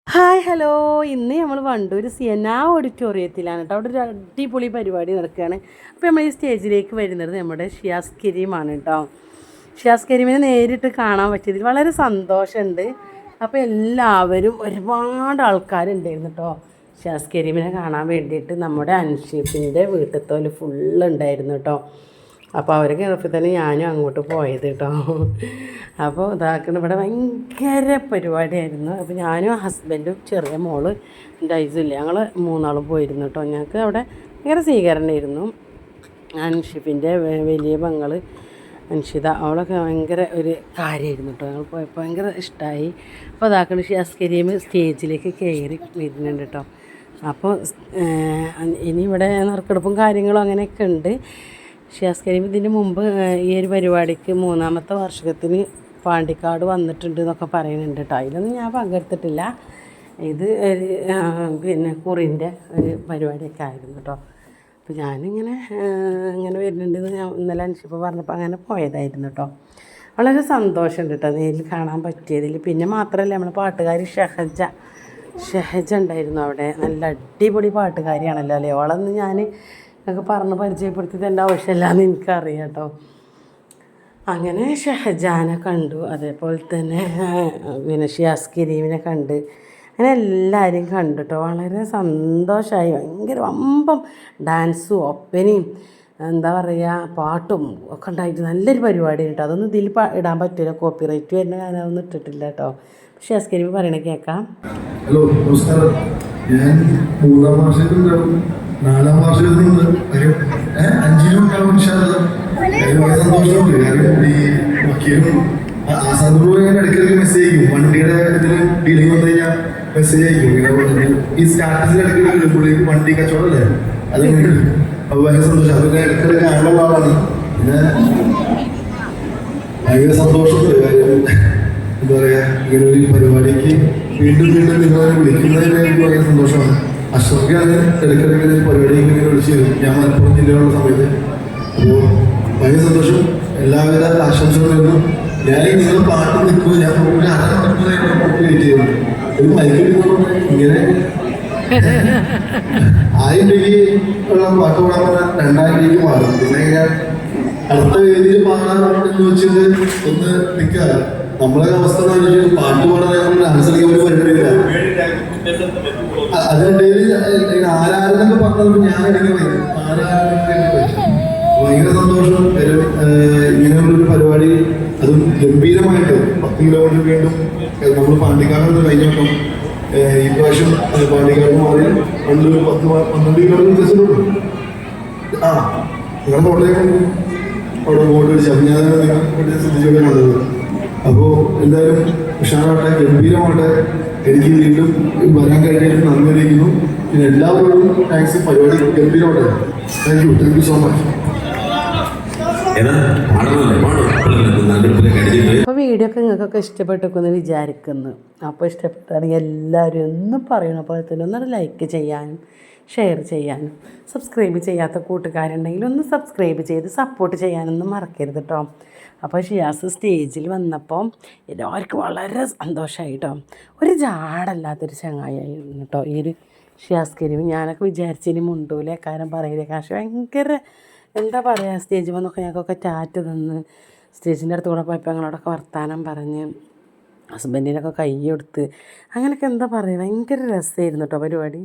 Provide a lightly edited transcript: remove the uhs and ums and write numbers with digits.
Hi hello. ഇന്ന് നമ്മൾ വണ്ടൂർ സിയന ഓഡിറ്റോറിയത്തിലാണ് കേട്ടോ. അവിടെ ഒരു അടിപൊളി പരിപാടി നടക്കുകയാണ്. അപ്പോൾ നമ്മൾ ഈ സ്റ്റേജിലേക്ക് വരുന്നത് നമ്മുടെ ഷിയാസ് കരീമാണ് കേട്ടോ. ഷിയാസ് കരീമിനെ നേരിട്ട് കാണാൻ പറ്റിയതിൽ വളരെ സന്തോഷമുണ്ട്. അപ്പോൾ എല്ലാവരും ഒരുപാട് ആൾക്കാരുണ്ടായിരുന്നു കേട്ടോ ഷിയാസ് കരീമിനെ കാണാൻ വേണ്ടിയിട്ട്. നമ്മുടെ അൻഷിഫിൻ്റെ വീട്ടിൽ ഫുള്ളുണ്ടായിരുന്നു കേട്ടോ. അപ്പോൾ അവർ ഗൾഫിൽ തന്നെ ഞാനും അങ്ങോട്ട് പോയത് കേട്ടോ. അപ്പോൾ ഇതാക്കണം, ഇവിടെ ഭയങ്കര പരിപാടിയായിരുന്നു. അപ്പോൾ ഞാനും ഹസ്ബൻഡും ചെറിയ മോള് എൻ്റെ ഐസില്ല, ഞങ്ങൾ മൂന്നാളും പോയിരുന്നു കേട്ടോ. ഞങ്ങൾക്ക് അവിടെ ഭയങ്കര സ്വീകരണമായിരുന്നു. അൻഷിഫിൻ്റെ വലിയ പെങ്ങൾ അൻഷിത, അവളൊക്കെ ഭയങ്കര ഒരു കാര്യമായിരുന്നു കേട്ടോ. ഞങ്ങൾ പോയപ്പോൾ ഭയങ്കര ഇഷ്ടമായി. അപ്പോൾ അതാക്കണം ഷിയാസ് കരീം സ്റ്റേജിലേക്ക് കയറി വരുന്നുണ്ട് കേട്ടോ. അപ്പോൾ ഇനി ഇവിടെ നറുക്കെടുപ്പും കാര്യങ്ങളും അങ്ങനെയൊക്കെ ഉണ്ട്. ഷിയാസ് കരീം ഇതിന് മുമ്പ് ഈ ഒരു പരിപാടിക്ക് 3ാമത്തെ വാർഷികത്തിന് പാണ്ടിക്കാട് വന്നിട്ടുണ്ട് എന്നൊക്കെ പറയുന്നുണ്ട് കേട്ടോ. അതിലൊന്നും ഞാൻ പങ്കെടുത്തിട്ടില്ല. ഇത് പിന്നെ കുറിൻ്റെ ഒരു പരിപാടിയൊക്കെ ആയിരുന്നു കേട്ടോ. അപ്പോൾ ഞാനിങ്ങനെ വരുന്നുണ്ടെന്ന് ഞാൻ ഇന്നലെ അൻഷിപ്പ് പറഞ്ഞപ്പോൾ അങ്ങനെ പോയതായിരുന്നു കേട്ടോ. വളരെ സന്തോഷമുണ്ട് കേട്ടോ നേരിൽ കാണാൻ പറ്റിയതിൽ. പിന്നെ മാത്രമല്ല, നമ്മളെ പാട്ടുകാരി ഷഹജ ഉണ്ടായിരുന്നു അവിടെ. നല്ല അടിപൊളി പാട്ടുകാരിയാണല്ലോ അല്ലേ. അവളൊന്ന് ഞാൻ ഒക്കെ പറഞ്ഞ് പരിചയപ്പെടുത്തി തൻ്റെ ആവശ്യമില്ലാന്ന് എനിക്കറിയാം കേട്ടോ. അങ്ങനെ ഷഹജാനെ കണ്ടു, അതേപോലെ തന്നെ പിന്നെ ഷിയാസ് കരീമിനെ കണ്ട്, അങ്ങനെ എല്ലാവരെയും കണ്ടു കേട്ടോ. വളരെ സന്തോഷമായി. ഭയങ്കര വമ്പം ഡാൻസും ഒപ്പനയും എന്താ പറയുക പാട്ടും ഒക്കെ ഉണ്ടായിട്ട് നല്ലൊരു പരിപാടി കേട്ടോ. അതൊന്നും ഇതിൽ ഇടാൻ പറ്റില്ല, കോപ്പിറൈറ്റ് വരുന്ന ഞാനതൊന്നും ഇട്ടിട്ടില്ല കേട്ടോ. ഷിയാസ് കരീം പറയണ കേൾക്കാം. ഹലോ, നമസ്കാരം. ഞാൻ 3ാം വർഷത്തിലുണ്ടാവും, 4ാം വർഷത്തിലുണ്ട്, 5ലും ഉണ്ടാവും. സന്തോഷമുണ്ട്. കാര്യം ഈ വക്കീലും ആസാദൂർ ഞാൻ ഇടയ്ക്കിടയ്ക്ക് മെസ്സേജ് അയക്കും. വണ്ടിയുടെ ഇതിൽ ഡീലിംഗ് വന്നു കഴിഞ്ഞാൽ മെസ്സേജ് അയക്കും. ഇങ്ങനെ ഈ സ്റ്റാറ്റസിൽ ഇടയ്ക്കിടയ്ക്ക് പുള്ളി വണ്ടി കച്ചവടമല്ലേ, അത് അപ്പോൾ ഭയങ്കര സന്തോഷം. അതൊക്കെ ഇടയ്ക്കിടയ്ക്ക് കാണുന്ന ആളാണ്. പിന്നെ ഭയങ്കര സന്തോഷമുണ്ട്. കാര്യം എന്താ പറയുക, ഇങ്ങനെ ഒരു പരിപാടിക്ക് വീണ്ടും നിങ്ങളെ വിളിക്കുന്നതിന് എനിക്ക് ഭയങ്കര സന്തോഷമാണ്. അശ്വക്കാണ് ഇടയ്ക്കിടയ്ക്ക് പരിപാടി ഇങ്ങനെ വിളിച്ചു തരും, ഞാൻ മലപ്പുറം ജില്ലയിലുള്ള സമയത്ത്. അപ്പോൾ ഭയങ്കര സന്തോഷം. എല്ലാവിധ ആശംസകളും. ഞാൻ നിങ്ങൾ പാട്ട് നിൽക്കുമ്പോൾ ഞാൻ ഒരു അരമണിക്കൂറായിട്ട് വെയിറ്റ് ചെയ്യുന്നു. ഒരു മൈക്കിൽ ഇങ്ങനെ 1000 രൂപയ്ക്ക് ഉള്ള പാട്ട് പാടാൻ പറഞ്ഞാൽ 2000 രൂപയ്ക്ക് പാടും. പിന്നെ ഞാൻ അടുത്ത വേദിയിൽ പാടാൻ എന്ന് വെച്ചിട്ട് ഒന്ന് നിൽക്കുക. നമ്മളെ അവസ്ഥ പാട്ട് പാടാൻ ഡാൻസ് കളിക്കാൻ ഒരു പരിപാടിയില്ല. അതിനിടയിൽ ആരാരെന്നൊക്കെ പറഞ്ഞപ്പോൾ ഞാൻ ഇടയ്ക്ക് ഭയങ്കര സന്തോഷം. ഇങ്ങനെയുള്ളൊരു പരിപാടി, അതും ഗംഭീരമായിട്ട് 10 കിലോമീറ്റർ വീണ്ടും നമ്മൾ പാണ്ടിക്കാട് കഴിഞ്ഞ വട്ടം ഈ പ്രാവശ്യം പാണ്ടിക്കാട് മാറി 12 കിലോമീറ്റർ ബസ്സിലുള്ളൂ. നിങ്ങളുടെ ഫോട്ടോയൊക്കെ അവിടെ ഫോട്ടോ വെച്ചു. അപ്പം ഞാൻ ശ്രദ്ധിച്ചോടെ കണ്ടത്. അപ്പോൾ എന്തായാലും ഉഷാറാവട്ടെ, ഗംഭീരമാവട്ടെ. എനിക്ക് വീണ്ടും വരാൻ കഴിഞ്ഞാൽ നന്ദി അറിയിക്കുന്നു. പിന്നെ എല്ലാവരോടും താങ്ക്സ്. പരിപാടി ഗംഭീരമാവട്ടെ. Thank you so much. അപ്പോൾ വീഡിയോ ഒക്കെ നിങ്ങൾക്കൊക്കെ ഇഷ്ടപ്പെട്ടെന്ന് വിചാരിക്കുന്നു. അപ്പോൾ ഇഷ്ടപ്പെട്ടാണെങ്കിൽ എല്ലാവരും ഒന്നും പറയണം. അപ്പോൾ തന്നെ ഒന്നും ലൈക്ക് ചെയ്യാനും ഷെയർ ചെയ്യാനും സബ്സ്ക്രൈബ് ചെയ്യാത്ത കൂട്ടുകാരുണ്ടെങ്കിൽ ഒന്ന് സബ്സ്ക്രൈബ് ചെയ്ത് സപ്പോർട്ട് ചെയ്യാനൊന്നും മറക്കരുത് കേട്ടോ. അപ്പോൾ ഷിയാസ് സ്റ്റേജിൽ വന്നപ്പോൾ എല്ലാവർക്കും വളരെ സന്തോഷമായി കേട്ടോ. ഒരു ജാടല്ലാത്തൊരു ചങ്ങായിരുന്നു കേട്ടോ ഈ ഒരു ഷിയാസ് കരീം. ഞാനൊക്കെ വിചാരിച്ചതിന് മുണ്ടൂലേ കാര്യം പറയില്ലേ. കാശ് ഭയങ്കര എന്താ പറയുക, സ്റ്റേജിൽ വന്നൊക്കെ ഞങ്ങൾക്കൊക്കെ ടാറ്റ് തന്ന് സ്റ്റേജിൻ്റെ അടുത്ത് കൂടെ പോയപ്പോൾ ഞങ്ങളോടൊക്കെ വർത്താനം പറഞ്ഞ് ഹസ്ബൻഡിനൊക്കെ കൈ കൊടുത്ത് അങ്ങനെയൊക്കെ എന്താ പറയുക, ഭയങ്കര രസമായിരുന്നു കേട്ടോ പരിപാടി.